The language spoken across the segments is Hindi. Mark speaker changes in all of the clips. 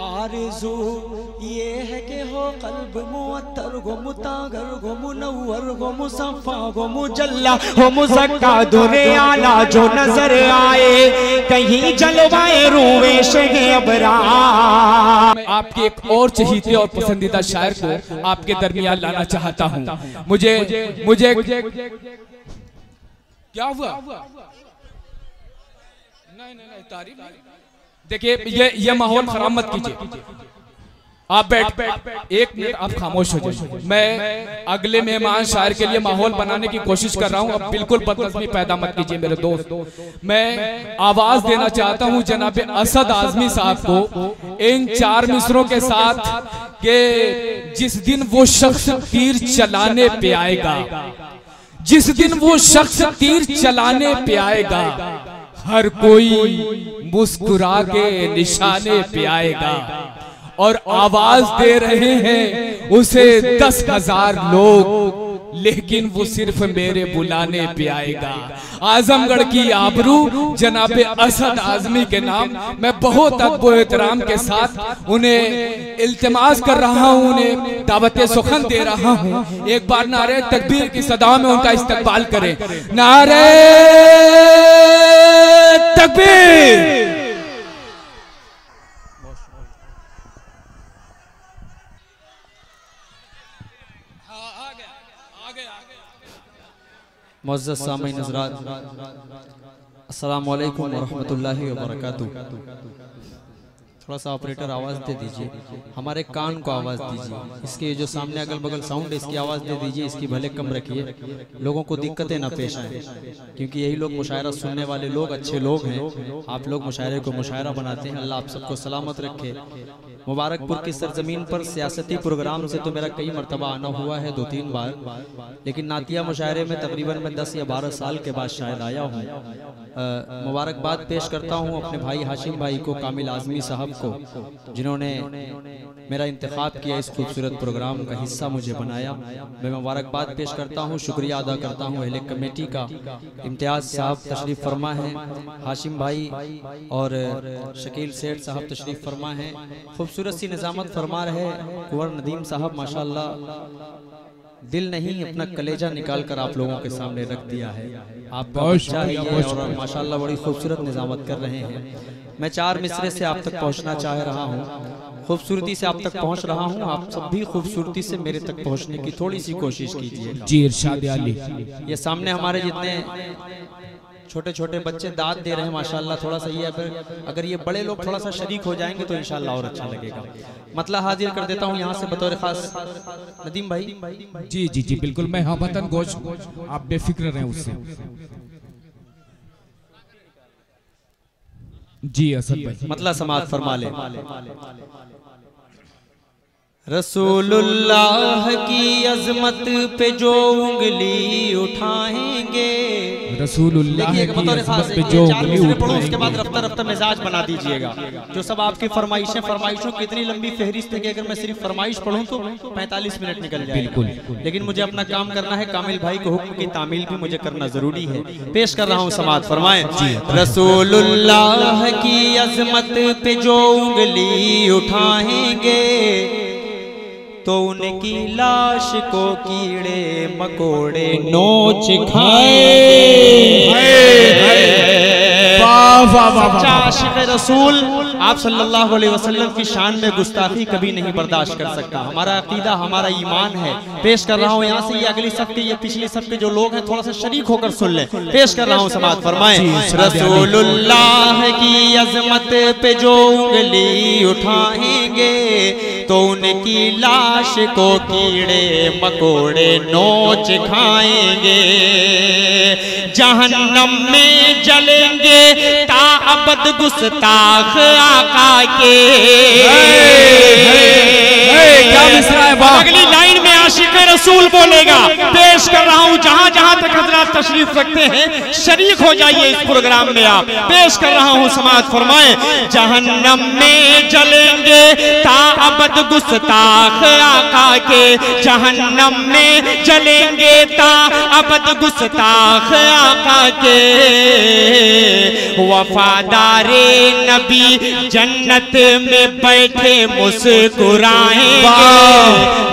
Speaker 1: आरज़ू ये है कि हो कल्ब मुअत्तर गो मुतागर गो मुनव्वर गो मुसफ़ा गो मुजल्ला हो मुज़क्का दुरे आला जो नजर आए कहीं जलवाए रूए शहे अबरा।
Speaker 2: आपके एक और चहीते और पसंदीदा शायर को आपके दरमियान लाना चाहता हूँ। मुझे क्या हुआ? नहीं तारीफ। देखिए ये माहौल खराब मत कीजिए। आप बैठ एक मिनट आप खामोश हो जाइए। मैं अगले मेहमान शायर के लिए माहौल बनाने की कोशिश कर रहा हूँ। अब बिल्कुल बदतमीजी पैदा मत कीजिए मेरे दोस्त। मैं आवाज देना चाहता हूँ जनाब असद आजमी साहब को इन 4 मिसरों के साथ कि जिस दिन वो शख्स तीर चलाने पे आएगा, जिस दिन वो शख्स तीर चलाने पे आएगा, हर कोई मुस्कुरा के निशाने पे आएगा और आवाज दे रहे हैं उसे 10,000 लोग, लेकिन वो सिर्फ मेरे बुलाने पे आएगा। आजमगढ़ की आबरू जनाब असद आजमी के नाम मैं बहुत अदब व एहतराम के साथ उन्हें इल्तिमास कर रहा हूँ, उन्हें दावत सुखन दे रहा हूँ। एक बार नारे तकबीर की सदा में उनका इस्तकबाल करें। नारे तकबीर।
Speaker 3: मुअज़्ज़ज़ सामीन हज़रात, अस्सलामु अलैकुम व रहमतुल्लाहि व बरकातुहू। थोड़ा सा ऑपरेटर आवाज़ दे दीजिए, हमारे कान को आवाज़ दीजिए। इसके जो सामने अगल बगल साउंड है इसकी आवाज़ दे दीजिए, इसकी भले कम रखिए, लोगों को दिक्कतें ना पेश आए, क्योंकि यही लोग मुशायरा सुनने वाले लोग अच्छे लोग हैं। आप लोग मुशायरे को मुशायरा बनाते हैं। अल्लाह आप सबको सलामत रखे। मुबारकपुर की सरजमीन पर सियासती प्रोग्राम से तो मेरा कई मरतबा आना हुआ है, 2-3 बार, लेकिन नातिया मुशायरे में तकरीबन मैं 10 या 12 साल के बाद शायद आया हूँ। मुबारकबाद पेश करता हूँ अपने भाई हाशिम भाई को, कामिल आज़मी साहब को, जिन्होंने मेरा इंतखाब किया, इस खूबसूरत प्रोग्राम का हिस्सा मुझे बनाया। मैं मुबारकबाद पेश करता हूँ, शुक्रिया अदा करता हूँ अहले कमेटी का। इम्तियाज़ साहब तशरीफ़ फरमा है, हाशिम भाई और शकील सेठ साहब तशरीफ़ फरमा है, खूबसूरत सी निज़ामत फरमा रहे कुंवर नदीम साहब, माशाअल्लाह दिल नहीं अपना कलेजा निकाल कर आप लोगों के सामने रख दिया है। आप बच्चा ही है और माशाअल्लाह बड़ी खूबसूरत निज़ामत कर रहे हैं। मैं 4 मिसरे से आप तक पहुंचना चाह रहा हूं, खूबसूरती से आप तक पहुंच रहा हूं। आप सब भी खूबसूरती से मेरे तक पहुंचने की थोड़ी सी कोशिश कीजिए।
Speaker 2: जी इरशाद अली।
Speaker 3: ये सामने हमारे जितने छोटे छोटे बच्चे दाद दे रहे हैं माशाअल्लाह, थोड़ा सा ये अगर ये बड़े लोग थोड़ा सा शरीक हो जाएंगे तो इंशाअल्लाह और अच्छा लगेगा। मतलब हाजिर कर देता हूँ यहाँ से बतौर खास नदीम भाई।
Speaker 2: जी जी जी बिल्कुल, मैं हाँ वतन गोश, आप बेफिक्र रहें उससे। जी असद भाई
Speaker 3: मतलब समाज फरमा ले। रसूलुल्लाह की अजमत पे जो उंगली उठाएंगे,
Speaker 2: रसूलुल्लाह की अजमत पे जो उंगली
Speaker 3: उठाएंगे, उसके बाद रफ्ता रफ्ता मिजाज बना दीजिएगा। जो सब आपकी फरमाइशों की इतनी लंबी फहरिस्त है कि अगर मैं सिर्फ फरमाइश पढ़ूं तो 45 मिनट निकल जाए। बिल्कुल, लेकिन मुझे अपना काम करना है, कामिल भाई को हुक्म की तामील भी मुझे करना जरूरी है। पेश कर रहा हूँ, समाअत फरमाएं। रसूलुल्लाह की अजमत पे जो उंगली उठाएंगे तो उनकी लाश को कीड़े मकोड़े नोच खाएंगे। आशिक़ रसूल आप सल्लल्लाहु अलैहि वसल्लम की शान में गुस्ताखी कभी नहीं बर्दाश्त कर सकता। हमारा अकीदा, हमारा ईमान है। पेश कर रहा हूँ यहाँ से, ये अगली सब के, ये पिछली सब के जो लोग हैं थोड़ा सा शरीक होकर सुन लें। पेश कर रहा हूँ, समाअत फरमाएं। रसूलुल्लाह की अजमत पे जो उंगली उठाएंगे तो उनकी लाश को कीड़े मकोड़े नोच खाएंगे। जहन्नम में जलेंगे ताअबद गुस्ताख आका के। क्या मिसरा है? अगली लाइन में आशिक़ रसूल बोलेगा। पेश कर रहा हूँ, जहां जहां
Speaker 1: जहां तक हजरात तशरीफ रखते हैं शरीक हो जाइए इस प्रोग्राम में। आप पेश कर रहा हूं समाअत फरमाएं। जहन्नम में जलेंगे ताअबद गुस्ताख आका के, जहन्नम में जलेंगे ताअबद गुस्ताख आका के, वफादारे नबी जन्नत में बैठे मुस्कुराएंगे।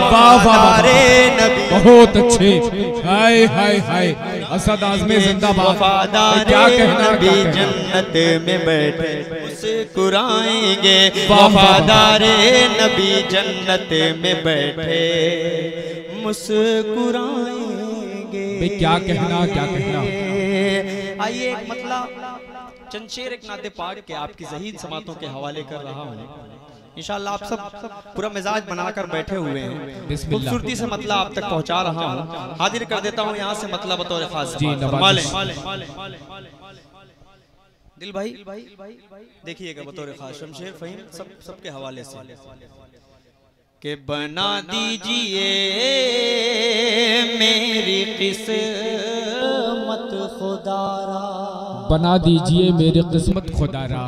Speaker 2: वफादारे नबी बहुत अच्छे। हाय हाय हाय असद आज़मी जिंदाबाद।
Speaker 1: वफादारे नबी जन्नत में बैठे मुस्कुराएंगे, वफादारे नबी जन्नत में बैठे मुस्कुराएंगे।
Speaker 2: क्या कहना क्या कहना।
Speaker 1: आइए एक मतलब चंद शेर एक नाते पाक के आपकी ज़हीद समातों के हवाले कर रहा हूँ। इंशाअल्लाह आप सब पूरा मिजाज बनाकर बैठे हुए हैं, खूबसूरती से मतलब आप तक पहुंचा रहा हूँ। हाजिर कर देता हूँ यहाँ से मतलब बतौर खास। दिल भाई देखिएगा बतौर खास शमशेर फहीम सबके हवाले से के बना दीजिए मेरी किस्मत खुदारा,
Speaker 2: बना दीजिए मेरी किस्मत खुदारा,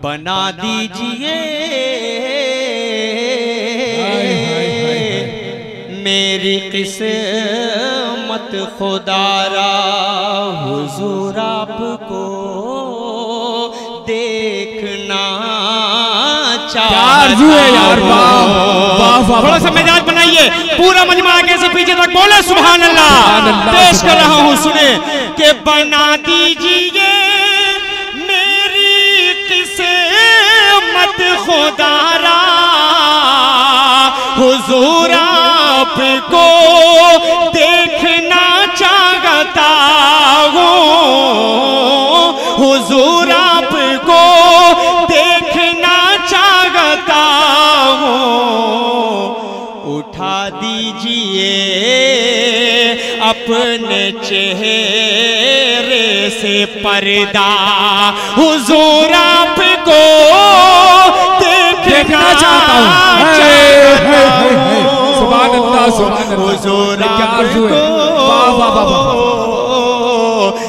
Speaker 1: बना दीजिए मेरी किस्मत खुदारा, हुजूर आपको देखना थोड़ा सा मिजाज बनाइए, पूरा मजमा आगे से पीछे तक बोले सुभान अल्लाह। पेश कर रहा हूँ सुने कि बना दीजिए मेरी किस्मत खुदारा, हुजूर आपको देखना चाहता हूँ, हुजूर आपको देखना चाहता हूँ, उठा दीजिए अपने चेहरे से पर्दा, हुजूर आपको देखना चाहता हूँ।
Speaker 2: सुभान अल्लाह सुभान अल्लाह।
Speaker 1: हुजूर
Speaker 2: आपको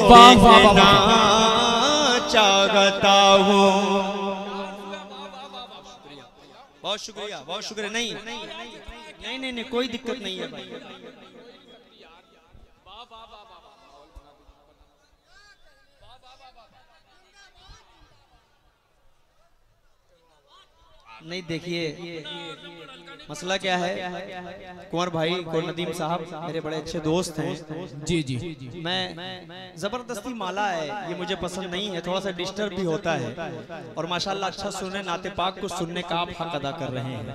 Speaker 2: देखना चाहता हूँ। बहुत शुक्रिया बहुत शुक्रिया। नहीं नहीं नहीं नहीं कोई दिक्कत नहीं है भाई। नहीं देखिए मसला क्या है, कुंवर भाई को नदीम साहब मेरे बड़े अच्छे दोस्त हैं। जी जी
Speaker 1: मैं जबरदस्ती माला है ये मुझे पसंद नहीं है, थोड़ा सा डिस्टर्ब भी होता है। और माशाल्लाह अच्छा सुनने नाते पाक को सुनने का आप हक अदा कर रहे हैं।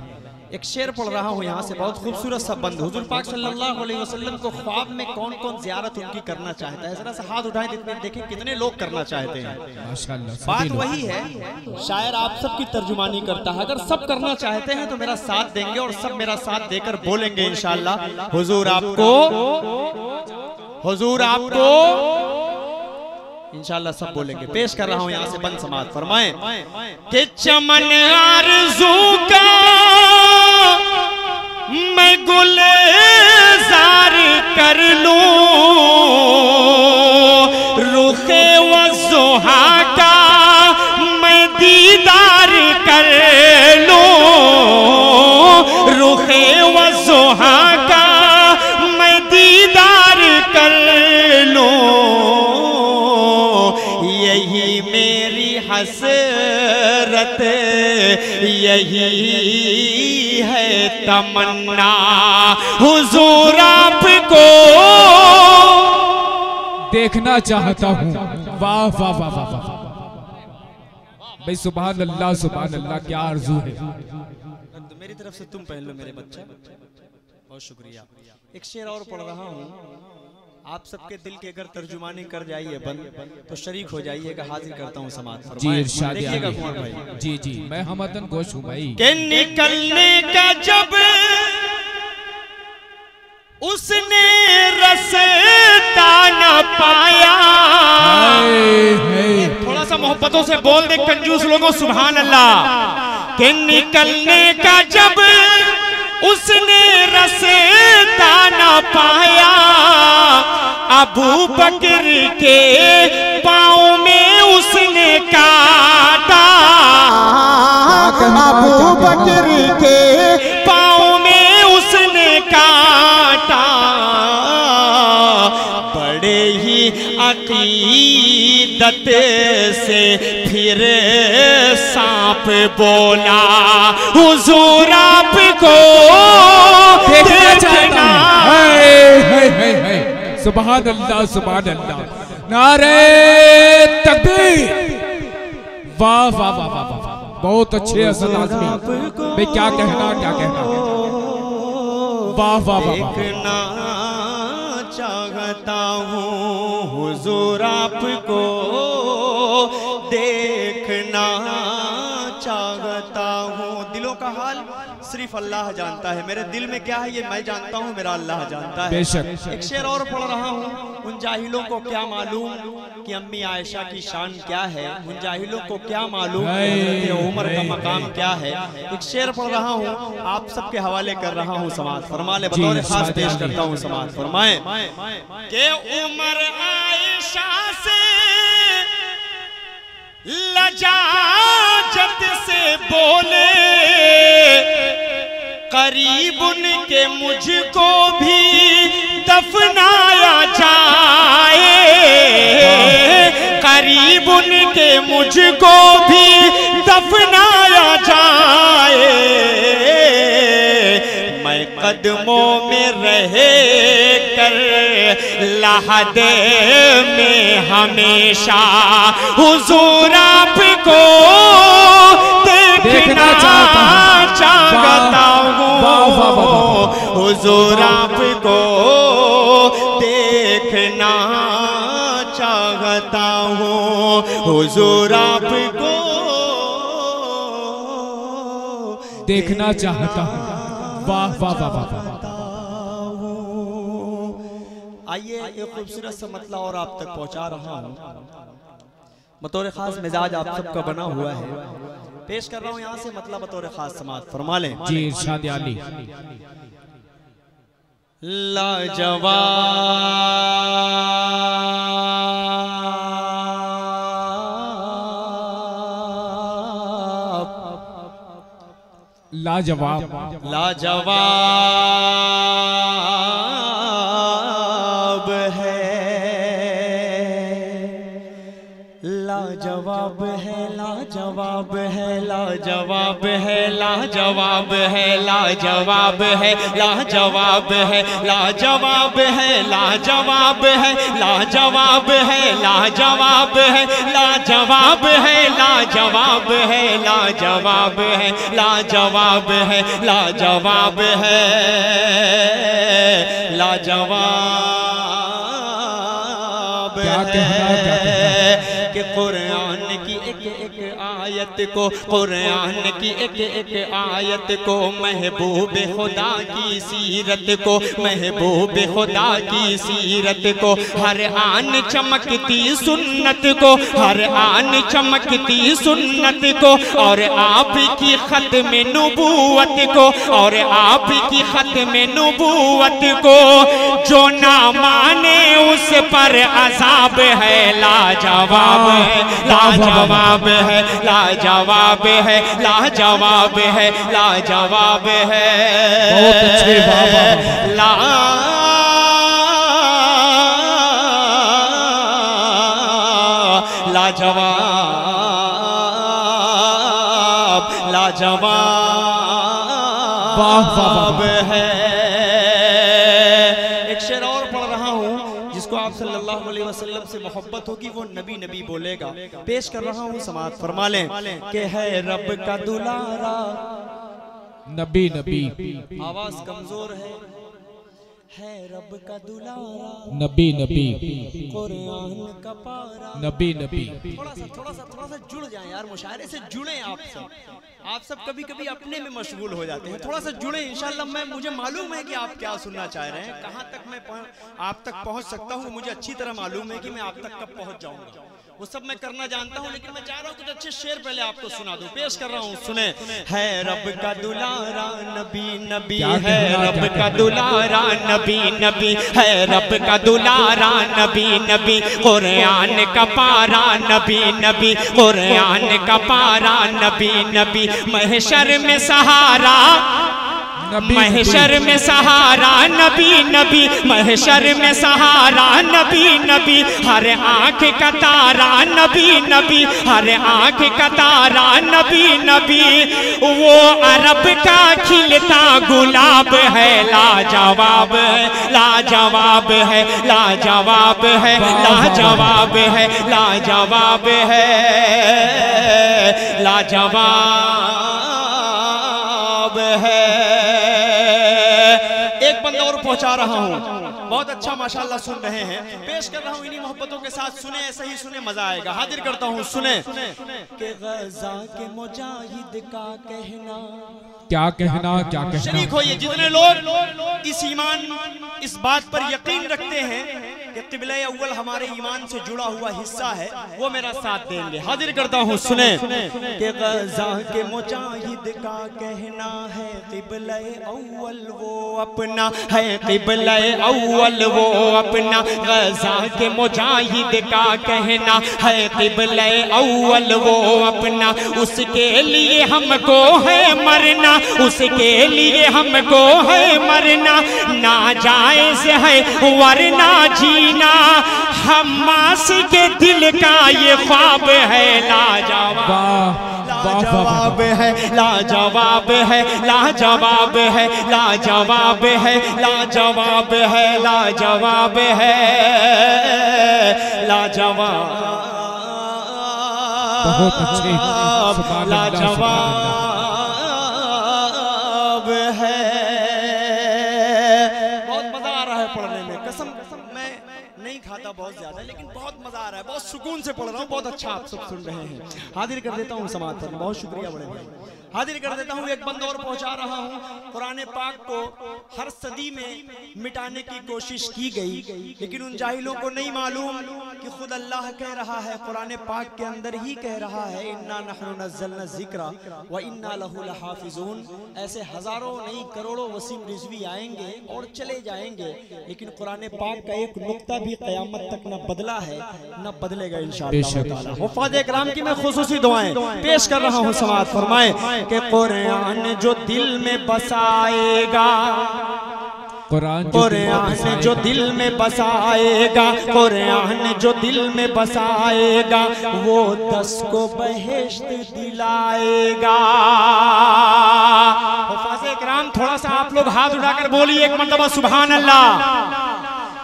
Speaker 1: एक शेर पढ़ रहा हूँ यहाँ से, बहुत खूबसूरत सा बंद। हुजूर पाक सल्लल्लाहु अलैहि वसल्लम को ख्वाब में कौन कौन जियारत उनकी करना चाहता है, जरा सा हाथ उठाएं देखें कितने लोग करना चाहते हैं।
Speaker 2: माशाल्लाह
Speaker 1: बात वही है, शायर आप सबकी तर्जुमानी करता है। अगर सब करना चाहते हैं तो मेरा साथ देंगे और सब मेरा साथ देकर बोलेंगे इंशाअल्लाह हुजूर आपको इंशाअल्लाह सब बोलेंगे। पेश कर रहा हूं यहां से बंद समाअत फरमाएं कि चमन आरज़ू का मैं गुलजार कर लूं, रुखे वज़ुहा का मैं दीदार कर लूं, रुखे वज़ुहा का मैं दीदार कर लूं, यही मेरी हसरत यही है तमन्ना, हुजूर आपको
Speaker 2: देखना चाहता हूँ। वाह वाह वाह वाह वाह भाई सुभान अल्लाह क्या आरज़ू है।
Speaker 1: तो मेरी तरफ से तुम पहन लो मेरे बच्चे, बहुत शुक्रिया। एक शेर और पढ़ रहा हूँ, आप सबके दिल के अगर तर्जुमानी कर जाइए बंद तो शरीक हो जाइएगा। हाजिर करता हूँ समाअत
Speaker 2: जी इरशाद
Speaker 1: देखिएगा कुंवर भाई।
Speaker 2: जी जी मैं हमदन गोश हूँ भाई।
Speaker 1: के निकलने का जब उसने रास्ता न पाया, थोड़ा सा मोहब्बतों से बोल दे कंजूस लोगों सुभान अल्लाह। के निकलने का जब उसने रास्ता न पाया, अबू बकर के पाँव में उसने काटा, अबू बकर के पाँव में उसने काटा, बड़े ही अकीदत से फिर सांप बोला हुजूर आपको देखना।
Speaker 2: सुभान अल्लाह सुभान अल्लाह, नारे तकबीर। वाह वाह वाह वाह वाह, बहुत अच्छे असल आदमी। भाई क्या कहना क्या कहना। वाह वाह वाह,
Speaker 1: देखना चाहता हूँ हुजूर आपको देखना चाहता हूँ। दिलों का हाल सिर्फ अल्लाह जानता है, मेरे दिल में क्या है ये मैं जानता हूँ, मेरा अल्लाह जानता है।
Speaker 2: बेशक।
Speaker 1: एक शेर और पढ़ रहा हूँ, उन जाहिलों को क्या मालूम कि अम्मी आयशा की शान क्या है, उन जाहिलों को क्या मालूम कि उमर का मकाम क्या है। एक शेर पढ़ रहा हूँ, आप सबके हवाले कर रहा हूँ, समाज फरमा ले, बतौर खास पेश करता हूँ, समाज फरमाए कि उमर आयशा से लजाजत से बोले, करीब उनके मुझको भी दफनाया जाए, करीब उनके मुझको भी दफनाया जाए, मैं कदमों में रहे कर लहद में हमेशा हुजूर आपको देखना चाहता हूँ, हुजूर आपको देखना चाहता हूँ, हुजूर आपको
Speaker 2: देखना चाहता हूँ। वाह वाह वाह वाह।
Speaker 1: आइए एक खूबसूरत सा मतला और आप तक पहुंचा रहा हूँ, बतौर खास मिजाज आप सबका बना हुआ है, पेश कर रहा हूँ यहाँ से मतलब बतौर खास समाज फरमा लें।
Speaker 2: जी इरशाद आली।
Speaker 1: लाजवाब
Speaker 2: लाजवाब
Speaker 1: लाजवाब है, लाजवाब है, लाजवाब है, लाजवाब है, लाजवाब है, लाजवाब है, लाजवाब है, लाजवाब है, लाजवाब है, लाजवाब है, लाजवाब है, लाजवाब है, लाजवाब है, लाजवाब है, लाजवाब है, लाजवाब है, लाजवाब है कि कुरान की एक एक आयत को, कुरान की एक एक आयत को, महबूब खुदा की सीरत को, महबूब खुदा की सीरत को, हर आन चमकती सुन्नत को, हर आन चमकती सुन्नत को, और आप की खत्म नबूवत को, और आप की खत्म नबूवत को, जो ना माने उस पर अज़ाब है। लाजवाब है, लाजवाब है, लाजवाब है, लाजवाब है, लाजवाब है।
Speaker 2: बहुत अच्छे बाबा।
Speaker 1: लाजवाब लाजवाब है। एक शेर और पढ़ रहा हूँ जिसको आप सल्लल्लाहु अलैहि वसल्लम से मोहब्बत होगी वो नबी नबी बोलेगा, पेश कर रहा हूँ, समाअत फरमा लें कि है रब का दुलारा।
Speaker 2: नबी नबी
Speaker 1: आवाज कमजोर है रब का दुलारा,
Speaker 2: नबी नबी
Speaker 1: कुरान का पारा।
Speaker 2: नबी नबी
Speaker 1: थोड़ा सा जुड़ जाएं यार, मुशायरे से जुड़े आप सब कभी कभी अपने में मशगूल हो जाते हैं, थोड़ा सा जुड़े इंशाल्लाह। मुझे मालूम है कि आप क्या सुनना चाह रहे हैं, कहाँ तक मैं आप तक पहुँच सकता हूँ, मुझे अच्छी तरह मालूम है कि मैं आप तक कब पहुँच जाऊँगा। वो सब मैं करना जानता हूँ, लेकिन मैं चाह रहा हूँ कुछ अच्छे शेर पहले आपको सुना दूं। पेश कर रहा हूँ, सुने। है रब का दुलारा नबी नबी, है रब का दुलारा नबी नबी, है रब का दुलारा नबी नबी, कुरान का पारा नबी नबी, कुरान का पारा नबी नबी, महशर में सहारा, महशर में सहारा नबी नबी, महशर में सहारा नबी नबी, हर आँख का तारा नबी नबी, हर आँख का तारा नबी नबी, वो अरब का खिलता गुलाब है, लाजवाब है, लाजवाब है, लाजवाब है, लाजवाब है, लाजवाब है, लाजवाब है। एक बंदा और पहुंचा रहा हूं, बहुत अच्छा माशाल्लाह सुन रहे हैं, पेश कर रहा हूं इन्हीं मोहब्बतों के साथ। सुने, ऐसे ही सुने, मजा आएगा। हाजिर करता हूं, सुने। कि गज़ा के मुजाहिद का कहना,
Speaker 2: क्या कहना, क्या कहना।
Speaker 1: शरीक होइए जितने लोग इस ईमान, इस बात पर यकीन रखते हैं कि क़िबला अव्वल हमारे ईमान से जुड़ा हुआ हिस्सा है, वो मेरा साथ देंगे। हाजिर करता हूँ, सुने। कि गज़ा के मुजाहिद का कहना है, क़िबला अव्वल वो अपना है, क़िबला अव्वल वो अपना, गज़ा के मुजाहिद का कहना है, क़िबला अव्वल वो अपना, उसके लिए हमको है मरना, उसके लिए हमको है मरना, नाजायज है वरना जीना, हम्मास के दिल का ये ख्वाब है, लाजवाब, लाजवाब है, लाजवाब है, लाजवाब है, लाजवाब है, लाजवाब है, लाजवाब है, लाजवाब,
Speaker 2: बहुत अच्छे,
Speaker 1: लाजवाब है। बहुत मजा आ रहा है पढ़ने में, कसम मैं नहीं खाता बहुत ज्यादा, लेकिन बहुत मजा आ रहा है, बहुत सुकून से पढ़ रहा हूँ। बहुत अच्छा आप सब सुन रहे हैं। हाजिर कर देता हूँ समाज पर, बहुत शुक्रिया बड़े भाई। हाजिर कर देता हूँ, एक बंदा और पहुंचा रहा हूँ। कुरान पाक को हर सदी में मिटाने की कोशिश की गई, लेकिन उन जाहिलों को नहीं मालूम कि खुद अल्लाह कह रहा है, कुरान पाक के अंदर ही कह रहा है, इन्ना नहनु नज़्ज़लना ज़िक्रा व इन्ना लहु लहाफ़िज़ून। ऐसे हजारों नहीं करोड़ों वसीम रिज़वी आएंगे और चले जाएंगे, लेकिन कुरान पाक का एक नुक्ता भी क़यामत तक न बदला है न बदलेगा इंशाअल्लाह। हुफ़ाज़ इकराम की मैं खुसूसी दुआएं पेश कर रहा हूँ। समाअत फरमाएं कि कुरान जो दिल में बसाएगा, कुरान जो दिल में बसाएगा, कुरान जो दिल में बसाएगा, वो 10 को बहिश्त दिलाएगा। हुफ़ाज़ इकराम थोड़ा सा आप लोग हाथ उठाकर बोलिए एक मरतबा सुभान अल्लाह।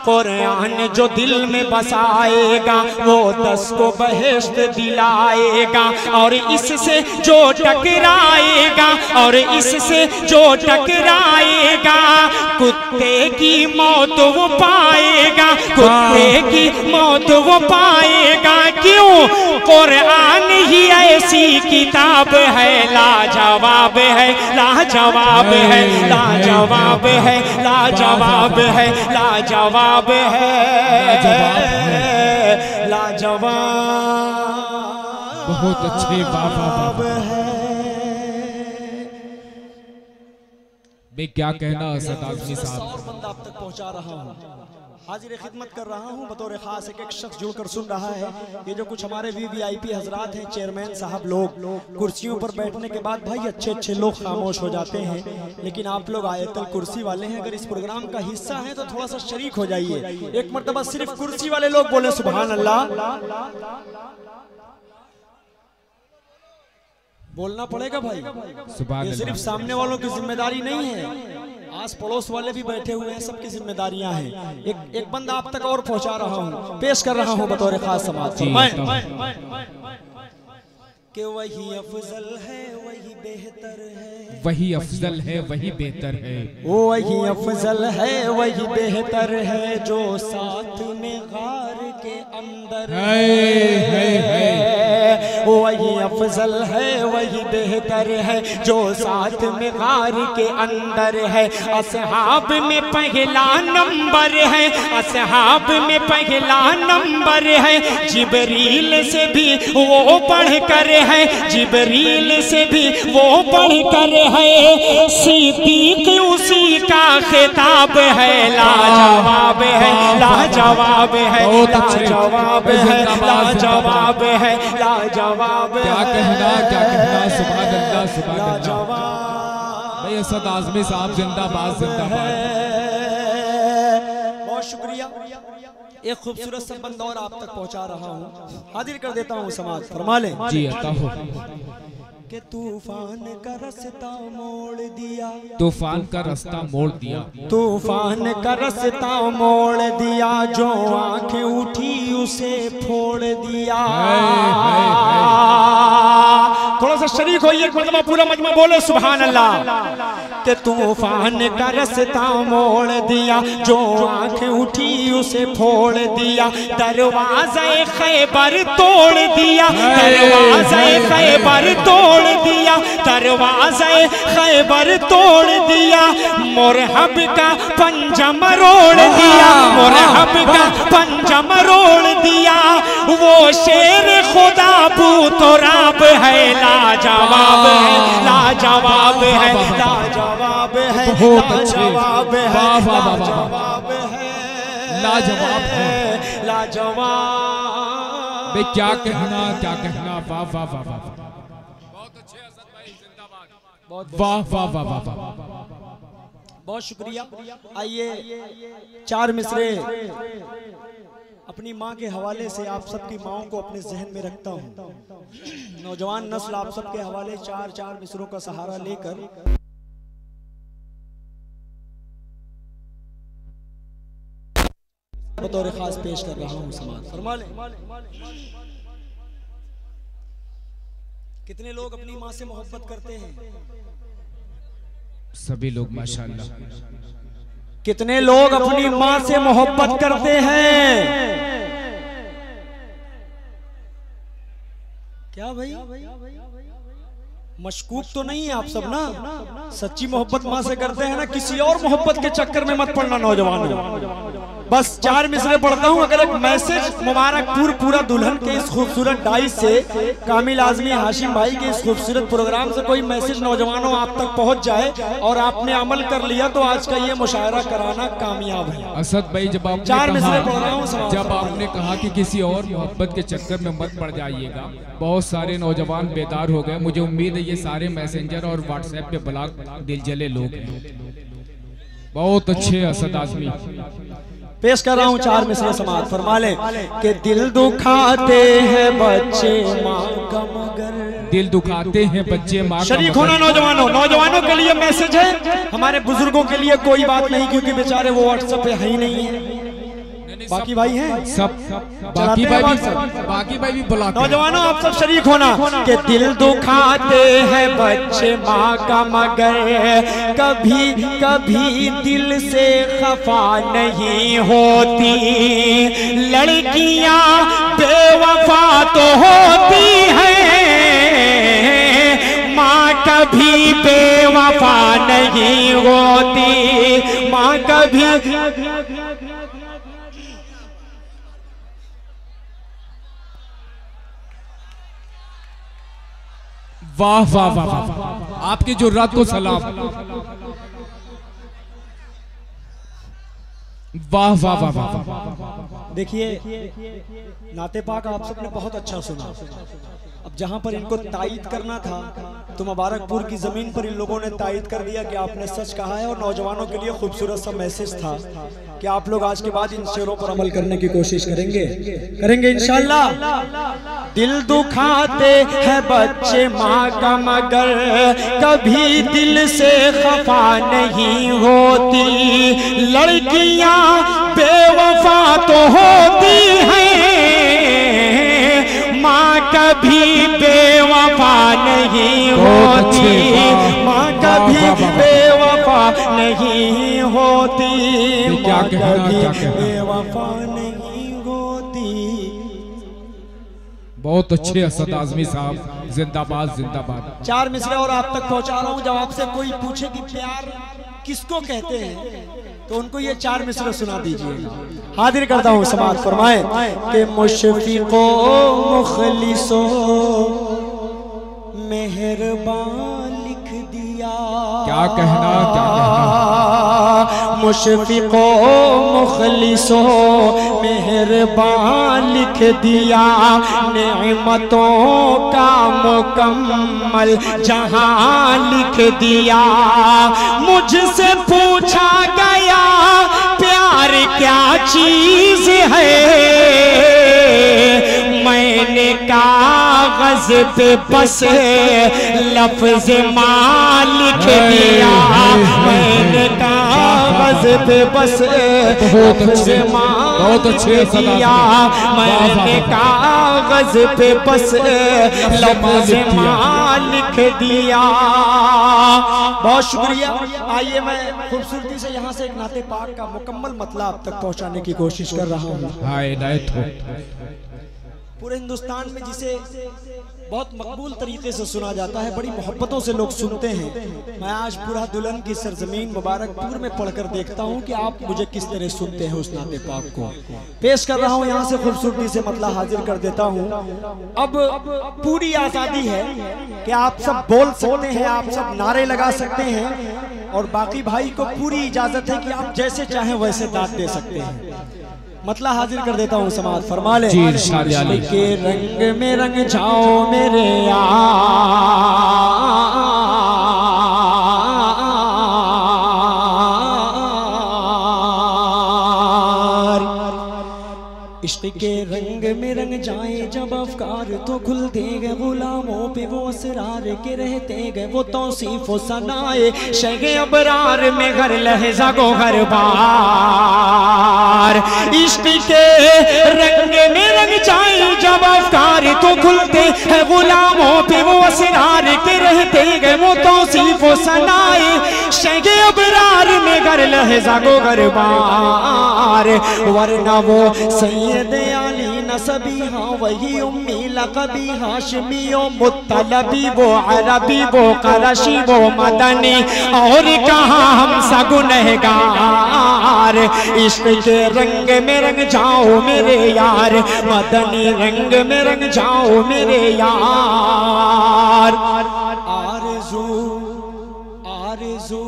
Speaker 1: कुरान जो दिल में बसाएगा, वो 10 को बहिश्त दिलाएगा, और इससे जो टकराएगा, और इससे जो टकराएगा, कुत्ते की मौत वो पाएगा, कुत्ते की मौत वो पाएगा। क्यों? कुरान ही ऐसी किताब है, लाजवाब है, लाजवाब है, लाजवाब है, लाजवाब है, लाजवाब है, लाजवाब,
Speaker 2: बहुत अच्छे, बाबा
Speaker 1: है।
Speaker 2: मैं क्या कहना सदाफी साहब,
Speaker 1: और बंदा अब तक पहुंचा रहा हूँ, हाजिर खिदमत कर रहा हूँ बतौर खास। एक शख्स जुड़कर सुन रहा है। ये जो कुछ हमारे VIP हजरात हैं, चेयरमैन साहब लोग, कुर्सियों पर बैठने के बाद भाई अच्छे अच्छे लोग खामोश हो जाते हैं, लेकिन आप लोग आयतल कुर्सी वाले हैं, अगर इस प्रोग्राम का हिस्सा है तो थोड़ा सा शरीक हो जाइए। एक मरतबा सिर्फ कुर्सी वाले लोग बोले सुभान अल्लाह। बोलना पड़ेगा भाई, ये सिर्फ सामने वालों की जिम्मेदारी नहीं है, आस पड़ोस वाले भी बैठे हुए हैं, सबकी जिम्मेदारियां हैं। एक बंदा आप तक और पहुंचा रहा हूं, पेश कर रहा हूं बतौर खास समाज। कि वही अफजल है वही बेहतर है,
Speaker 2: वही अफजल है वही बेहतर है,
Speaker 1: वही अफजल है वही बेहतर है, जो साथ में गार के अंदर है। वही अफजल है, वही बेहतर है जो साथ में गार के अंदर है। असहाब में पहला नंबर है, असहाब में पहला नंबर है। जिब्रील से भी वो बढ़ कर है, जिब्रील से भी वो बढ़ कर है। सिद्दीक उसी का खिताब है, लाजवाब है, लाजवाब है, लाजवाब है, लाजवाब है, लाजवाब है।
Speaker 2: क्या कहना, क्या कहना, सुभान अल्लाह, सुभान अल्लाह। भाई असद आज़मी साहब जिंदाबाद, जिंदाबाद।
Speaker 1: बहुत शुक्रिया। एक खूबसूरत सा बंद और आप तक पहुंचा रहा हूँ, हाजिर कर देता हूँ समाज, फरमा लें
Speaker 2: जी अता हो।
Speaker 1: कि तूफान का रास्ता मोड़ दिया,
Speaker 2: तूफान का रास्ता मोड़ दिया,
Speaker 1: तूफान का रास्ता मोड़ दिया। जो आंखें उठी उसे फोड़ दिया। थोड़ा सा शरीक होइए, एक मरतबा पूरा मजमा बोले सुभान अल्लाह। कि तूफान का रास्ता मोड़ दिया, जो आंखें उठी उसे फोड़ दिया। दरवाज़े खैबर तोड़ दिया, दरवाज़े खैबर तोड़ दिया, दरवाज़े खैबर तोड़ दिया। मुरहब का पंजा मरोड़ दिया, मुरहब का पंजा मरोड़ दिया। वो शेर खुदा बूतराब है, लाजवाब है, लाजवाब है, लाजवाब है, लाजवाब है, लाजवाब है,
Speaker 2: लाजवाब है,
Speaker 1: लाजवाब।
Speaker 2: बे क्या कहना, क्या कहना, वाह वाह वाह वाह, बहुत अच्छे असद भाई, जिंदाबाद, वाह वाह वाह वाह वाह।
Speaker 1: बहुत शुक्रिया। आइए चार मिसरे अपनी माँ के हवाले से आप सबकी माओं को अपने जहन में रखता हूँ। नौजवान नस्ल आप सबके हवाले चार चार मिसरों का सहारा लेकर बतौर खास पेश कर रहा हूँ समाज, फरमा लें। कितने लोग अपनी माँ से मोहब्बत करते हैं?
Speaker 2: सभी लोग माशाल्लाह।
Speaker 1: कितने लोग अपनी माँ से मोहब्बत करते हैं? क्या भाई, मशकूक तो नहीं है आप सब ना? सच्ची मोहब्बत माँ से करते हैं ना? किसी और मोहब्बत के चक्कर में मत पड़ना नौजवान। बस चार मिसरे पढ़ता हूँ। अगर एक मैसेज मुबारकपुर पूरा दुल्हन के इस खूबसूरत डाइस से, कामिल आजमी हाशिम भाई के इस खूबसूरत प्रोग्राम से कोई मैसेज नौजवानों आप तक पहुँच जाए और आपने अमल कर लिया तो आज का ये मुशायरा कराना कामयाब है।
Speaker 2: असद भाई जब आपने
Speaker 1: चार मिसरे
Speaker 2: कहा,
Speaker 1: पढ़ रहा हूँ,
Speaker 2: जब आपने कहा कि किसी और मोहब्बत के चक्कर में मत पड़ जाइएगा, बहुत सारे नौजवान बेदार हो गए। मुझे उम्मीद है ये सारे मैसेंजर और व्हाट्सएप पे ब्लॉक दिल जले लोग हैं। बहुत अच्छे असद आजमी।
Speaker 1: पेश कर रहा हूँ चार मिसरे समाज, फरमा ले कि दिल दुखाते हैं बच्चे माँ का मगर,
Speaker 2: दिल दुखाते हैं बच्चे माँ का
Speaker 1: शरीक होना नौजवानों। नौजवानों के लिए मैसेज है, हमारे बुजुर्गों के लिए कोई बात नहीं, क्योंकि बेचारे वो व्हाट्सएप पे है ही नहीं है। बाकी भाई हैं
Speaker 2: सब, बाकी भाई भी बुला।
Speaker 1: नौजवानों आप सब शरीक होना कि दिल दुखाते हैं बच्चे माँ का मगर, कभी कभी दिल से खफा नहीं होती। लड़कियां बेवफा तो होती हैं, माँ कभी बेवफा नहीं होती। माँ कभी
Speaker 2: वाह वाह वाह वाह, आपकी जुर्रात को सलाम। वाह वाह वाह वाह।
Speaker 1: देखिए नाते पाक आप सबने बहुत अच्छा सुना। अब जहां पर इनको तायीद करना था तो मुबारकपुर की जमीन पर इन लोगों ने तायीद कर दिया कि आपने सच कहा है। और नौजवानों के लिए खूबसूरत सा मैसेज था कि आप लोग आज के बाद इन शेरों पर अमल करने की कोशिश करेंगे इंशाल्लाह। दिल दुखाते हैं बच्चे माँ का मगर, कभी दिल से खफा नहीं होती। लड़कियां बेवफा तो होती हैं, माँ कभी बेवफा नहीं होती। माँ कभी बेवफा नहीं होती।
Speaker 2: क्या कहना,
Speaker 1: कभी बेवफा नहीं होती।
Speaker 2: बहुत अच्छे असद आजमी साहब, जिंदाबाद जिंदाबाद।
Speaker 1: 4 मिसरे और आप तक पहुंचा रहा हूं। जब आपसे कोई पूछे कि प्यार किसको कहते हैं तो उनको ये 4 मिसरे सुना दीजिए। हाजिर करता हूं, समाज फरमाए कि मुशफिको मुखलिसो मेहरबान लिख दिया।
Speaker 2: क्या कहना, क्या कहना।
Speaker 1: मुशफिको मुखलिसो मेहरबान लिख दिया। नेमतों का मुकम्मल जहां लिख दिया। मुझसे पूछा गया प्यार क्या चीज है, मैंने कागज पे बस लफ्ज मां लिख दिया। मैंने कागज पे बस लफ्ज मां
Speaker 2: बहुत अच्छे
Speaker 1: लिख दिया। मैंने कागज पे बस लफ्ज मां लिख दिया। बहुत शुक्रिया। आइए मैं खूबसूरती से यहाँ से एक नाते पाक का मुकम्मल मतलब आप तक पहुँचाने की कोशिश कर रहा हूँ। पूरे हिंदुस्तान में जिसे बहुत मकबूल तरीके से सुना जाता है, बड़ी मोहब्बतों से लोग सुनते हैं। मैं आज पूरा दुल्हन की सरजमीन मुबारकपुर में पढ़कर देखता हूं कि आप मुझे किस तरह सुनते हैं। उस नाते पाक को पेश कर रहा हूं यहाँ से खूबसूरती से मतलब हाजिर कर देता हूं। अब पूरी आज़ादी है कि आप सब बोल सकते हैं, आप सब नारे लगा सकते हैं और बाकी भाई को पूरी इजाजत है कि आप जैसे चाहें वैसे दाद दे सकते हैं। मतलब हाजिर कर देता हूँ, समाज फरमा ले के रंग में रंग जाओ मेरे इश्क के रंग में रंग जाए जब अफकार तो खुलते गए गुलामों पे वो असरार के रहते गए वो तौसीफ सनाए शगे अबरार में घर लहजा गो हर बार। इश्क के रंग में रंग जाए जब अफकार तो खुलते हैं गुलामों पे वो असरार के रहते गए वो तौसीफ सनाए शगे अबरार में घर लहजा गो हर बार। वरना वो सैयद आली नसबी हाँ वही उम्मी लक़बी हाशमी ओ मुत्तलबी वो अरबी वो क़रशी वो मदनी और कहाँ हम सा गुनहगार। इश्क के रंग में रंग जाओ मेरे यार, मदनी रंग में रंग जाओ मेरे यार। आरज़ू आरज़ू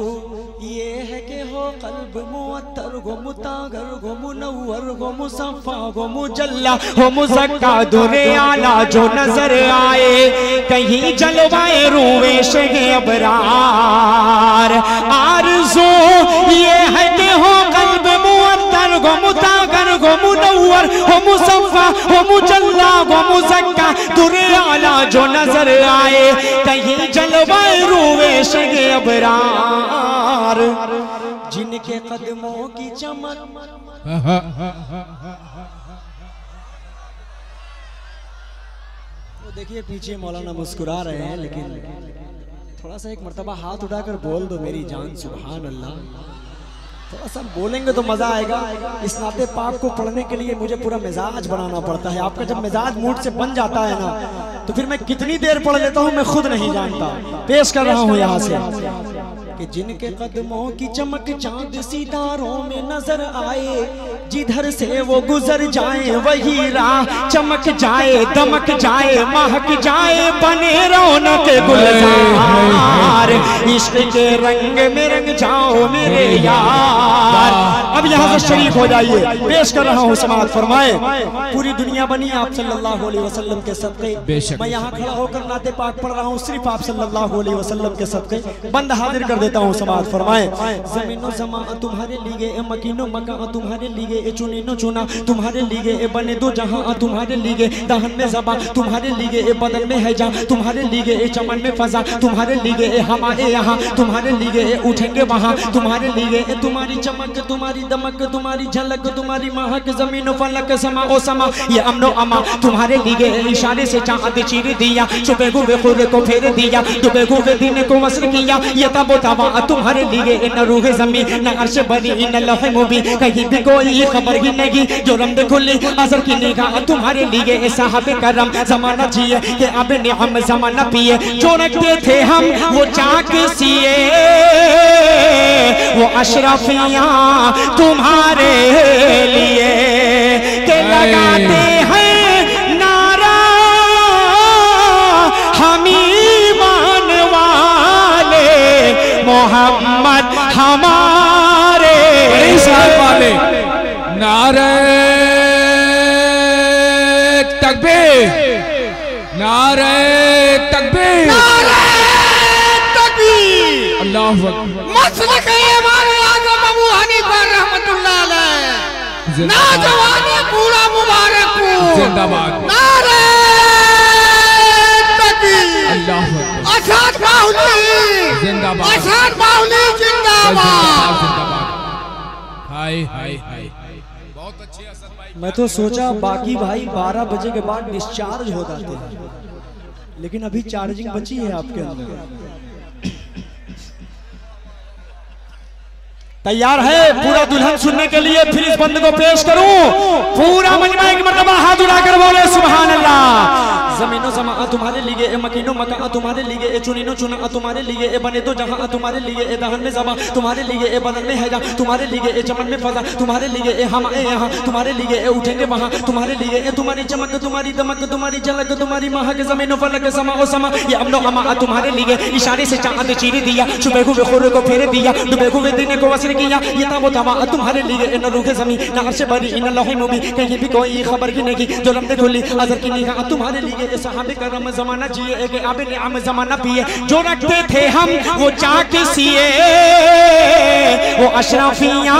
Speaker 1: ये है कि हो कल्ब मुअत्तर गो मुतागर गो मुनव्वर गो मुसफ़ा गो मुजल्ला हो मुज़क्का दुरे आला जो नजर आए कहीं जलवाए रूए शगे अबरार। आरज़ू ये है कि हो कल्ब मुअत्तर गो मुतागर गो मुनव्वर हो मुसफ़ा हो मुजल्ला गो मुज़क्का दुरे आला जो नजर आए कहीं जलवाए रूए शगे अबरार। जिनके कदमों की चमक तो देखिए पीछे मौलाना मुस्कुरा रहे हैं, लेकिन थोड़ा सा एक मर्तबा हाथ उठाकर बोल दो मेरी जान सुभान अल्लाह। थोड़ा सा बोलेंगे तो मजा आएगा। इस नाते पाक को पढ़ने के लिए मुझे पूरा मिजाज बनाना पड़ता है। आपका जब मिजाज मूड से बन जाता है ना तो फिर मैं कितनी देर पढ़ लेता हूँ मैं खुद नहीं जानता। पेश कर रहा हूँ यहाँ से कि जिनके कदमों की चमक चांद सितारों में नजर आए जिधर से वो गुजर जाए वही राह चमक जाए दमक जाए महक जाए बने रौनक गुलजार। इश्क के रंग में रंग जाओ मेरे यार। अब यहाँ से शरीक हो जाइए। पेश कर रहा हूँ, समाज फरमाए पूरी दुनिया बनी आप सल्लल्लाहु अलैहि वसल्लम के सदक़े। मैं यहाँ खड़ा होकर नाते पाक पढ़ रहा हूँ सिर्फ आप सल्लल्लाहु अलैहि वसल्लम के सदक़े। बंद हाजिर कर देता हूँ, समाज फरमाए ज़मीनो ज़मा तुम्हारे लिए मकीनो मका तुम्हारे लिए चुनीनो चुना तुम्हारे लिए बने दो जहां तुम्हारे लिए दहन में ज़बा तुम्हारे लिए बदन में है जा तुम्हारे लिए चमन में फजा तुम्हारे लिए हमारे हवाएं यहाँ तुम्हारे लिए उठेंगे वहाँ तुम्हारे लिए तुम्हारी चमक तुम्हारी दमक तुम्हारी झलक तुम्हारी महक जमीन फलक समा ओ समा ये अमनो अमा तुम्हारे लिए इशारे से चांद चीर दिया छुपे हुए खुद को फेर दिया डूबे हुए दिन को वस्र किया ये तबो तवा तुम्हारे लिए न रूह जमी न अर्श बरी न लौह मुबी कहीं भी कोई खबर ही नहीं जो रमद खुली असर की निगाह तुम्हारे लिए साहब करम जमाना जिए कि अब निअम जमाना पिए जो रखते थे हम वो चाक सिए वो अशरफियां तुम्हारे लिए के लगाते हैं नारा हम ईमान वाले मोहम्मद हमारे
Speaker 2: वाले नारे तकबीर नारे तकबीर अल्लाहु अकबर
Speaker 4: मसलक इमाम आज़म अबू हनीफा रहमतुल्लाह अलैह नौजवानी पूरा मुबारक हो
Speaker 2: जिंदाबाद
Speaker 4: नारे तकबीर
Speaker 2: अल्लाहु अकबर
Speaker 4: अशद माउली
Speaker 2: जिंदाबाद
Speaker 4: अशद माउली जिंदाबाद
Speaker 2: हाय हाय हाय बहुत अच्छे असद भाई।
Speaker 1: मैं तो सोचा बाकी भाई 12 बजे के बाद डिस्चार्ज हो जाते हैं लेकिन अभी चार्जिंग बची है आपके अंदर। तैयार है पूरा दुल्हन सुनने के लिए फिर इस बंद को पेश करूं पूरा मजमा एक मर्तबा हाथ उठाकर बोले सुभान अल्लाह। जमीनो समा तुम्हारे लिए ए मकीनो मका तुम्हारे लिए ए चुनीनो चुना तुम्हारे लिए ए बने तो जहां तुम्हारे लिए ए दहन में जबा तुम्हारे लिए ए बदन में है जा तुम्हारे लिए ए चमन में फजा तुम्हारे लिए ए हम यहाँ तुम्हारे लिए ए उठेंगे वहां तुम्हारे लिए ए तुम्हारी चमक तुम्हारी दमक तुम्हारी झलक तुम्हारी महक जमीनो फलक समा ओ समा ये अमनो अमा तुम्हारे लिए इशारे से चांद चीर दिया छुपे हुए खुर को फेर दिया डूबे हुए दिन को वस्र किया ये तबो तवा तुम्हारे लिए न रूह जमी न अर्श बरी न लौह मुबी कहीं भी कोई खबर की नहीं जो रमद खुली अजर की निगाह तुम्हारे लिए साहबे करम जमाना जिए एक आबे निअम जमाना पिए जो रखते थे हम वो चाक सिए वो अशरफियां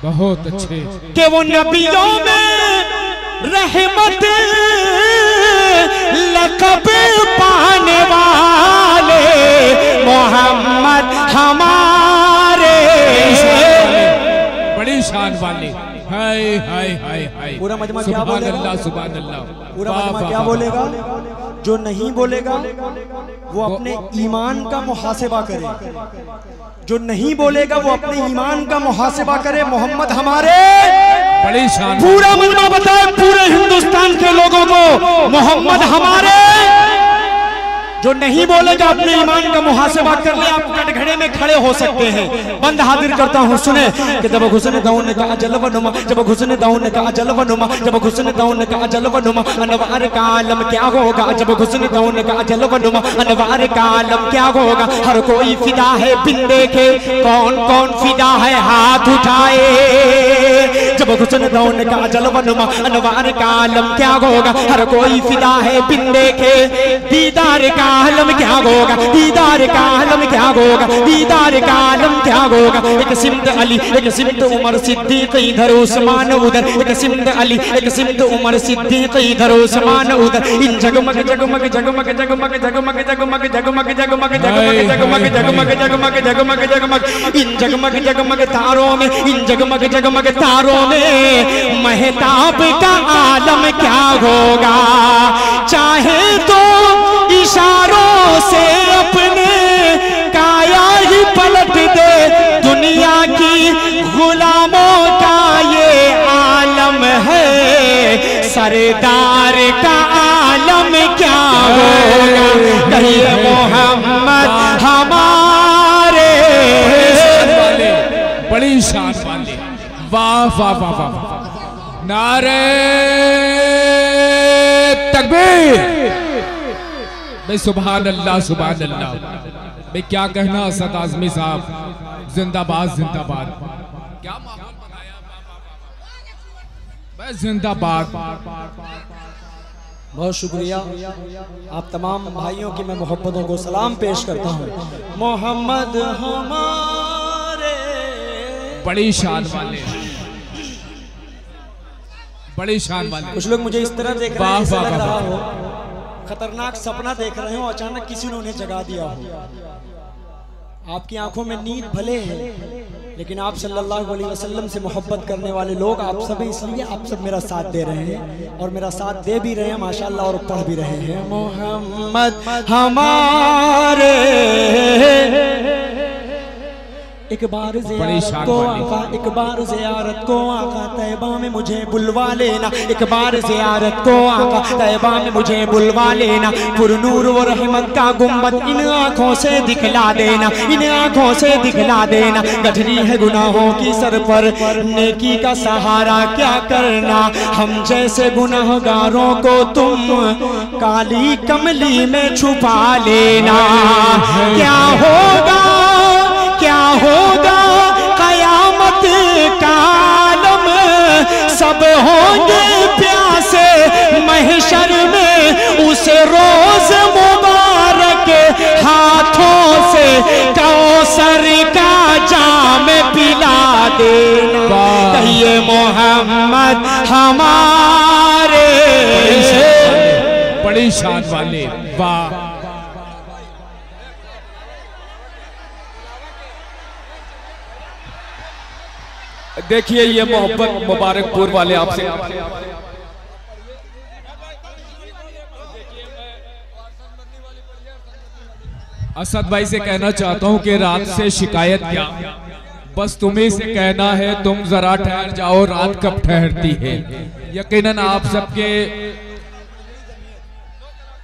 Speaker 2: बहुत अच्छे
Speaker 1: के वो नबियों में रहमत लक़ब पाने वाले मोहम्मद हमारे
Speaker 2: बड़ी शान वाले हाय हाय हाय हाय
Speaker 1: पूरा मजमा क्या बोलेगा
Speaker 2: सुभान अल्लाह
Speaker 1: पूरा मजमा क्या बोलेगा जो नहीं बोलेगा वो अपने ईमान का मुहासिबा करे जो नहीं बोलेगा वो अपने ईमान का मुहासिबा करे मोहम्मद हमारे
Speaker 2: बड़ी शान
Speaker 1: पूरा मजमा बताए पूरे हिंदुस्तान के लोगों को मोहम्मद हमारे जो नहीं बोलेगा अपने ईमान का मुहासिबा कर ले आप कटघरे में खड़े हो सकते हैं। बंद हाजिर करता हूँ सुने कि जब हुस्न दाऊन का जलवनुमा जब हुस्न दाऊन का जलवनुमा जब हुस्न दाऊन का जलवनुमा अनवार का आलम क्या होगा जब हुस्न दाऊन का जलवनुमा अनवार का आलम क्या होगा हर कोई फिदा है बिन देखे कौन कौन फिदा है हाथ उठाए जब हुस्न दाऊन का जलवनुमा अनवार का आलम क्या होगा हर कोई फिदा है बिन देखे दीदार का आलम क्या होगा दीदार का आलम क्या होगा दीदार का आलम क्या होगा एक सिमत अली एक सिमत उमर सिद्दीक इधर उस्मान उधर एक सिमत अली एक सिमत उमर सिद्दीक इधर उस्मान उधर इन जगमग जगमग जगमग जगमग जगमग जगमग जगमग जगमग जगमग जगमग जगमग जगमग जगमग इन जगमग जगमग तारों में इन जगमग जगमग तारों में महताब का आलम क्या होगा चाहे तो इशारों से अपने काया ही पलट दे दुनिया की गुलामों का ये आलम है सरदार का आलम क्या होगा कहिए मोहम्मद हमारे
Speaker 2: बड़ी शान वाले वाह वाह वाह वाह नारे तकबीर भाई सुभान अल्लाह भाई क्या कहना असद आज़मी साहब जिंदाबाद जिंदाबाद क्या माहौल बनाया भाई जिंदाबाद
Speaker 1: बहुत शुक्रिया आप तमाम भाइयों की मैं मोहब्बतों को सलाम पेश करता हूँ मोहम्मद हमारे
Speaker 2: बड़ी शान वाले बड़ी शान वाले
Speaker 1: कुछ लोग मुझे इस तरह देख रहे हैं जैसे लग रहा हो खतरनाक सपना देख रहे हो, अचानक किसी ने उन्हें जगा दिया हो। आपकी आंखों में नींद भले है, लेकिन आप सल्लल्लाहु अलैहि वसल्लम से मोहब्बत करने वाले लोग आप सब हैं, इसलिए आप सब मेरा साथ दे रहे हैं और मेरा साथ दे भी रहे हैं माशाअल्लाह, और पढ़ भी रहे हैं। मोहम्मद हमारे एक बार ज़ियारत को आका, एक बार ज़ियारत को आका तैबा में मुझे बुलवा लेना, एक बार ज़ियारत को आका तैबा में मुझे बुलवा लेना। पुरनूर व रहमत का गुम्बद इन आँखों से दिखला देना, इन आँखों से दिखला देना। गठरी है गुनाहों की सर पर, नेकी का सहारा क्या करना। हम जैसे गुनाहगारों को तुम काली कमली में छुपा लेना। क्या होगा, क्या होगा कयामत का आलम, सब होंगे प्यासे महशर में। उस रोज मुबारक हाथों से कौसर का जाम पिला देना। कहिए मोहम्मद हमारे,
Speaker 2: बड़ी शान वाले। वाह, देखिए ये मोहब्बत मुबारकपुर वाले आपसे। असद भाई से कहना चाहता हूं कि रात से शिकायत क्या, बस तुम्हें से कहना है तुम जरा ठहर जाओ, रात कब ठहरती है। यकीनन आप सबके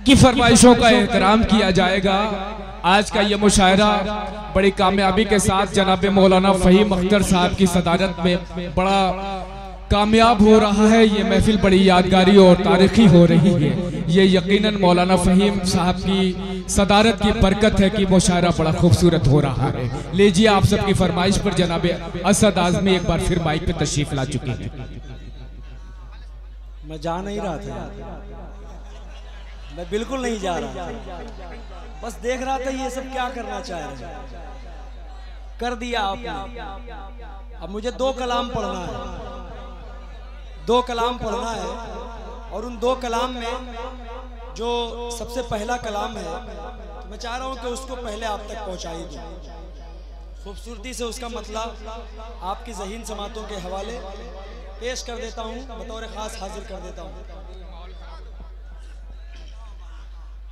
Speaker 2: की फरमाइशों का एहतराम किया जाएगा। आज का ये मुशायरा बड़ी कामयाबी के साथ जनाब मौलाना फहीम अख्तर साहब की सदारत में बड़ा कामयाब हो रहा है। ये महफिल बड़ी यादगारी और तारीखी हो रही है। ये यकीनन मौलाना फहीम साहब की सदारत की बरकत है कि मुशायरा बड़ा खूबसूरत हो रहा है। लीजिए, आप सबकी फरमाइश पर जनाब असद आजमी एक बार फिर माइक पे तशरीफ ला चुके हैं।
Speaker 1: मैं जा नहीं रहा था, मैं बिल्कुल नहीं जा रहा, बस देख रहा था ये सब क्या करना चाह रहे हैं। कर दिया आपने। अब मुझे 2 कलाम पढ़ना है, 2 कलाम पढ़ना है, और उन 2 कलाम में जो सबसे पहला कलाम है तो मैं चाह रहा हूं कि उसको पहले आप तक पहुंचाई दूं, खूबसूरती से उसका मतलब आपकी ज़हीन समातों के हवाले पेश कर देता हूं, बतौर खास हाजिर कर देता हूं।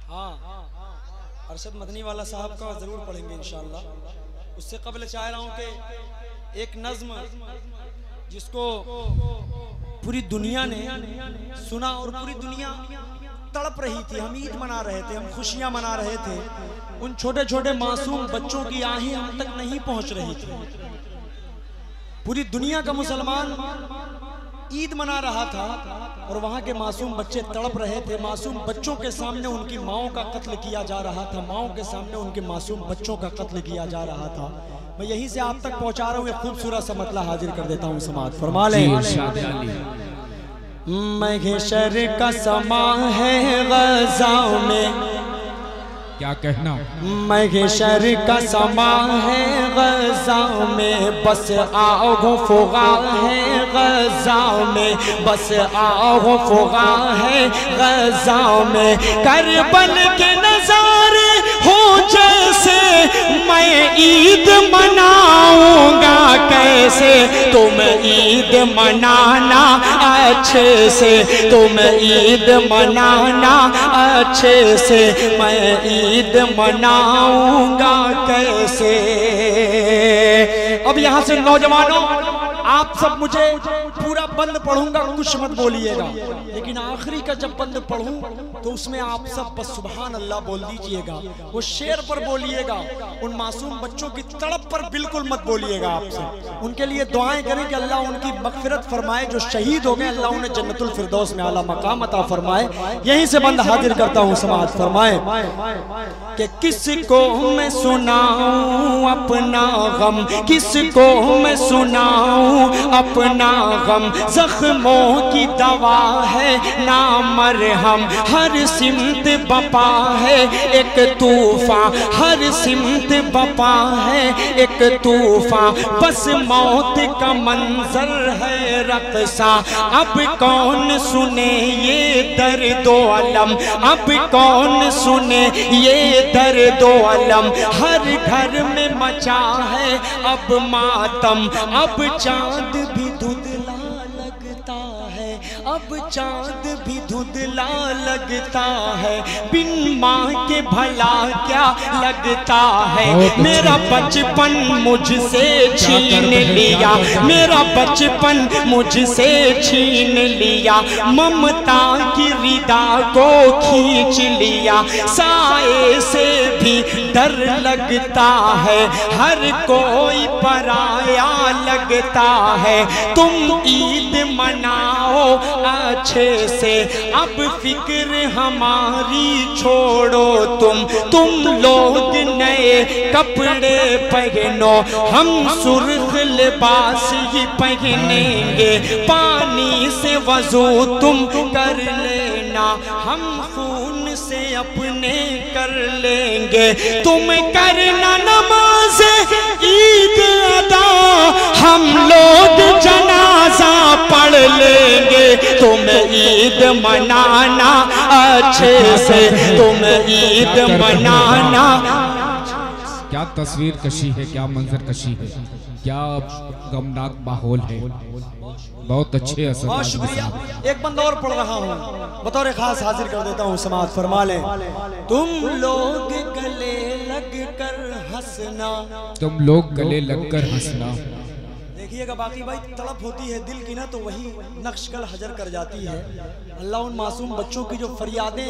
Speaker 1: हाँ, अरशद मदनी वाला साहब का जरूर पढ़ेंगे इंशाअल्लाह। उससे कबल चाह रहा हूं कि एक नज्म जिसको पूरी दुनिया ने सुना और पूरी दुनिया तड़प रही थी, हम ईद मना रहे थे, हम खुशियां मना रहे थे, उन छोटे छोटे मासूम बच्चों की आहें हम तक नहीं पहुंच रही थी। पूरी दुनिया का मुसलमान ईद मना रहा था और वहाँ के मासूम बच्चे तड़प रहे थे। मासूम बच्चों के सामने उनकी माओं का कत्ल किया जा रहा था, माओं के सामने उनके मासूम बच्चों का कत्ल किया जा रहा था। मैं यहीं से आप तक पहुँचा रहा हूँ, एक खूबसूरत सा मतला हाजिर कर देता हूँ। समाज फरमा लें। महशर का समा है ग़ज़ा में,
Speaker 2: क्या कहना,
Speaker 1: महशर का समा है ग़ज़ा में, बस आओ फुगा है ग़ज़ा में, बस आओ फुगा है ग़ज़ा में। करबल के नज़ारे हो जैसे मैं ईद मनाऊंगा कैसे, तुम ईद मनाना अच्छे से, तुम ईद मनाना अच्छे से, मैं ईद मनाऊंगा कैसे। अब यहाँ से नौजवानों, आप सब मुझे पूरा बंद पढ़ूंगा, कुछ मत बोलिएगा, लेकिन आखिरी का जब बंद पढ़ूं तो उसमें आप सब बस सुभान अल्लाह बोल दीजिएगा। वो शेर पर बोलिएगा, उन मासूम बच्चों की तड़प पर बिल्कुल मत बोलिएगा। आप सब उनके लिए दुआएं करें कि अल्लाह उनकी मगफिरत फरमाए, जो शहीद हो गए अल्लाह उन्हें जन्नतुल फिरदौस में आला मकाम अता फरमाए। यहीं से बंद हाजिर करता हूँ। समाज फरमाए कि किसको मैं सुनाऊं अपना गम, किसको मैं सुनाऊं अपना गम, जख्मों की दवा है ना मरहम, हर सिमत बपा है एक तूफान, हर सिमत बपा है एक तूफान, बस मौत का मंजर है रक़सा। अब कौन सुने ये दर्दो अलम, अब कौन सुने ये दर्दो अलम, हर घर में मचा है अब मातम, अब चांद भी धुंधला लगता है, अब चांद भी धुंधला लगता है, बिन माँ के भला क्या लगता है। मेरा बचपन मुझसे छीन लिया, मेरा बचपन मुझसे छीन लिया, ममता की रिदा को खींच लिया, साए से भी डर लगता है, हर कोई पराया लगता है। तुम ईद मनाओ अच्छे से, अब फिक्र हमारी छोड़ो तुम लोग नए कपड़े पहनो, हम सुर्ख लिबास ही पहनेंगे, पानी से वजू तुम कर लेना, हम खून से अपने कर लेंगे, तुम करना नमाज ईद अदा, हम लोग जनाजा पढ़ लेंगे, तुम ईद मनाना अच्छे से, तुम ईद मनाना।
Speaker 2: क्या तस्वीर कशी है, क्या मंजर कशी है, क्या गमनाक माहौल है, बहुत अच्छे असर।
Speaker 1: बहुत शुक्रिया। एक बंदा और पढ़ रहा हूँ, बतौर खास हाजिर कर देता हूँ, समाअत फरमा लें। तुम लोग गले लग कर हंसना,
Speaker 2: तुम लोग गले लगकर हंसना।
Speaker 1: देखिएगा बाकी भाई तड़प होती है दिल की ना, तो वही नक्शकल हजर कर जाती है। अल्लाह उन मासूम बच्चों की जो फरियादें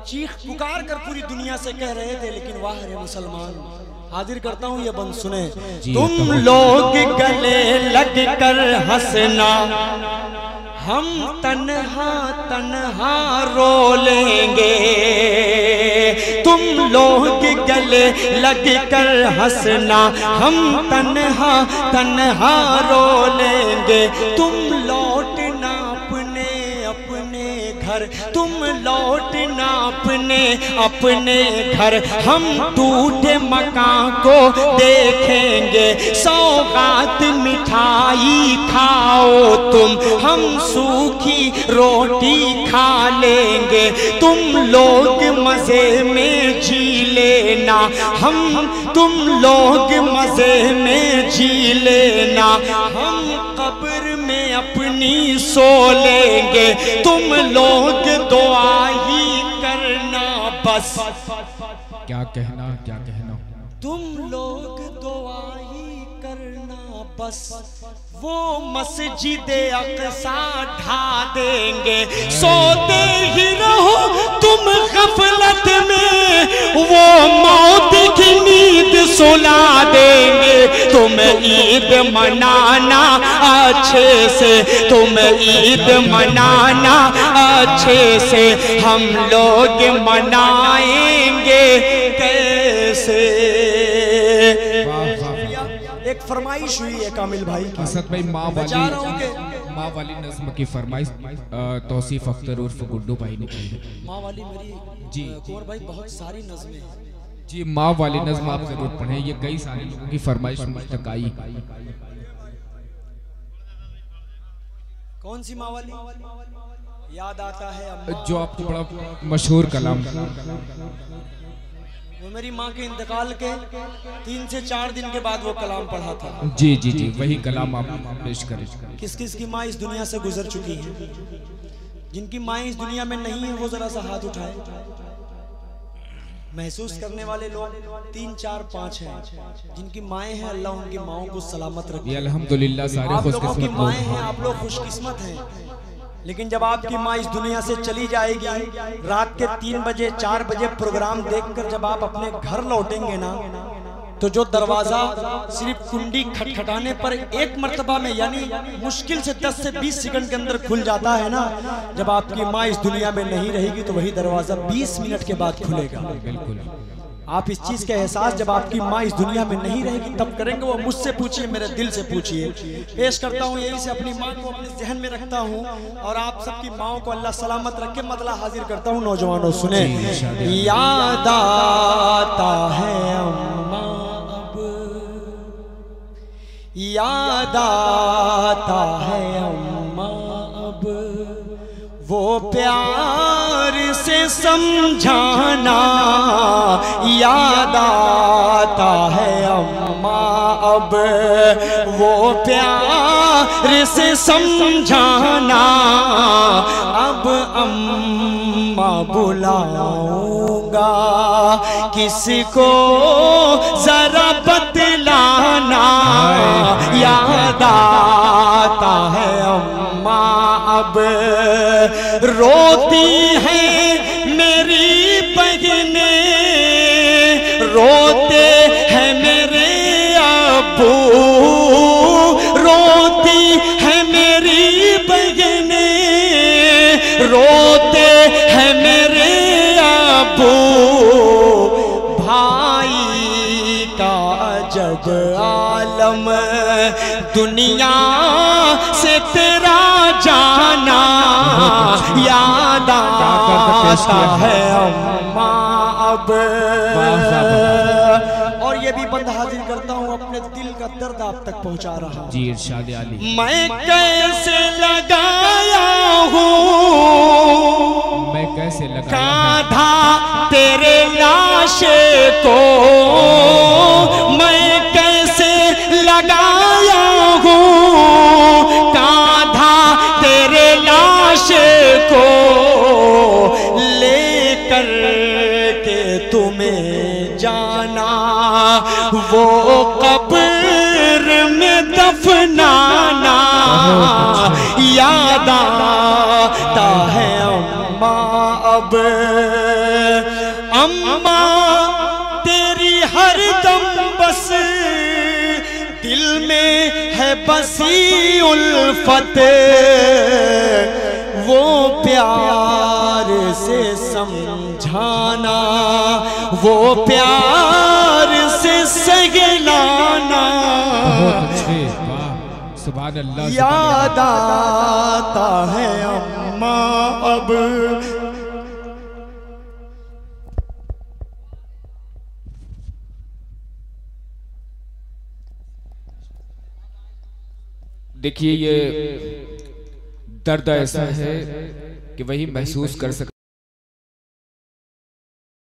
Speaker 1: चीख पुकार कर पूरी दुनिया से कह रहे थे, लेकिन वाह रे मुसलमान, हाजिर करता हूँ ये बंद सुने। तुम लोग गले लग कर हंसना, हम तन्हा तन्हा रो लेंगे, तुम लोग गले लग कर हंसना, हम तन्हा तन्हा रो लेंगे, तुम लौटना अपने अपने घर, तुम लौटना अपने अपने घर, हम टूटे मकान को देखेंगे, सौगात मिठाई खाओ तुम, हम सूखी रोटी खा लेंगे, तुम लोग मजे में जी लेना, तुम लोग मजे में जी लेना, हम कब्र में अपनी सो लेंगे, तुम लोग दुआ ही करना बस।
Speaker 2: क्या कहना, क्या कहना,
Speaker 1: तुम लोग दुआ ही करना बस, वो मस्जिद अक़सा ढा देंगे, सोते ही रहो तुम गफलत में, वो मौत की नींद सुला देंगे, तुम ईद मनाना अच्छे से, तुम ईद मनाना अच्छे से, हम लोग मनाएंगे कैसे। एक फरमाइश हुई है कामिल भाई की,
Speaker 2: असद भाई माँ वाली नज़्म की फरमाइश तौसीफ अख्तर उर्फ गुड्डू भाई ने की।
Speaker 1: माँ वाली मेरी
Speaker 2: जी
Speaker 1: कुंवर भाई बहुत सारी नज़्में हैं
Speaker 2: जी, माँ वाली नज़्म आप जरूर पढ़ें, ये कई सारे लोगों की फरमाइश मुझ तक आई।
Speaker 1: कौन सी माँ वाली याद आता है?
Speaker 2: जो आपको बड़ा मशहूर कलाम,
Speaker 1: वो मेरी माँ के इंतकाल के 3 से 4 दिन के बाद वो कलाम पढ़ा था।
Speaker 2: जी जी जी, वही कलाम आप पेश करें।
Speaker 1: किस किस की माँ इस दुनिया से गुजर चुकी है? जिनकी माँ इस दुनिया में नहीं है वो जरा सा हाथ उठाए। महसूस करने वाले लोग 3 4 5 हैं। जिनकी माएँ हैं, अल्लाह उनकी माओं को सलामत रखे।
Speaker 2: अल्हम्दुलिल्लाह, सारे
Speaker 1: आप लोगों की
Speaker 2: खुशकिस्मत
Speaker 1: माएँ हैं, आप लोग खुशकिस्मत हैं। लेकिन जब आपकी माँ इस दुनिया से चली जाएगी, रात के 3 बजे 4 बजे प्रोग्राम देखकर जब आप अपने घर लौटेंगे ना, तो जो दरवाजा सिर्फ कुंडी खटखटाने पर एक मर्तबा में, यानी मुश्किल से 10 से 20 सेकंड के अंदर खुल जाता है ना, जब आपकी माँ इस दुनिया में नहीं रहेगी तो वही दरवाजा 20 मिनट के बाद खुलेगा।
Speaker 2: बिल्कुल।
Speaker 1: आप इस चीज का एहसास जब आपकी माँ इस दुनिया में नहीं रहेगी तब करेंगे। वो मुझसे पूछिए, मेरे दिल से पूछिए। पेश करता हूँ यही से अपनी माँ को अपने जहन में रखता हूँ और आप सबकी माओ को अल्लाह सलामत रखे। मतला हाजिर करता हूँ। नौजवानों सुने, याद आता है अम्मा अब, याद आता है अम्मा अब, वो प्यार से समझाना, याद आता है अम्मा अब, वो प्यार से समझाना। अब अम्मा बुलाऊंगा किसको जरा बतलाना, याद आता है अम्मा अब, रोती है मेरी बहनें, रोते हैं मेरे अब्बू, रोती है मेरी बहनें, रोते हैं मेरे अब्बू, भाई का जब आलम दुनिया से तेरा जाना, याद आता है अम्मा अब। और ये भी बंद हाजिर करता हूँ, अपने दिल का दर्द आप तक पहुँचा रहा हूँ।
Speaker 2: जी इरशाद आली।
Speaker 1: मैं कैसे लगाया हूँ,
Speaker 2: मैं कैसे लगाया
Speaker 1: कांधा तेरे लाशे को, मैं कैसे लगाया हूँ कांधा तेरे लाशे को, लेकर के तुम्हें जाना वो कब्र में दफनाना, याद आता है अम्मा अब। अम्मा तेरी हर दम बस दिल में है बसी उल्फत, वो प्यार से समझाना, वो प्यार से सहलाना,
Speaker 2: सुभान अल्लाह,
Speaker 1: याद आता है अम्मा अब।
Speaker 2: देखिए ये दर्द ऐसा है कि वही महसूस कर सकते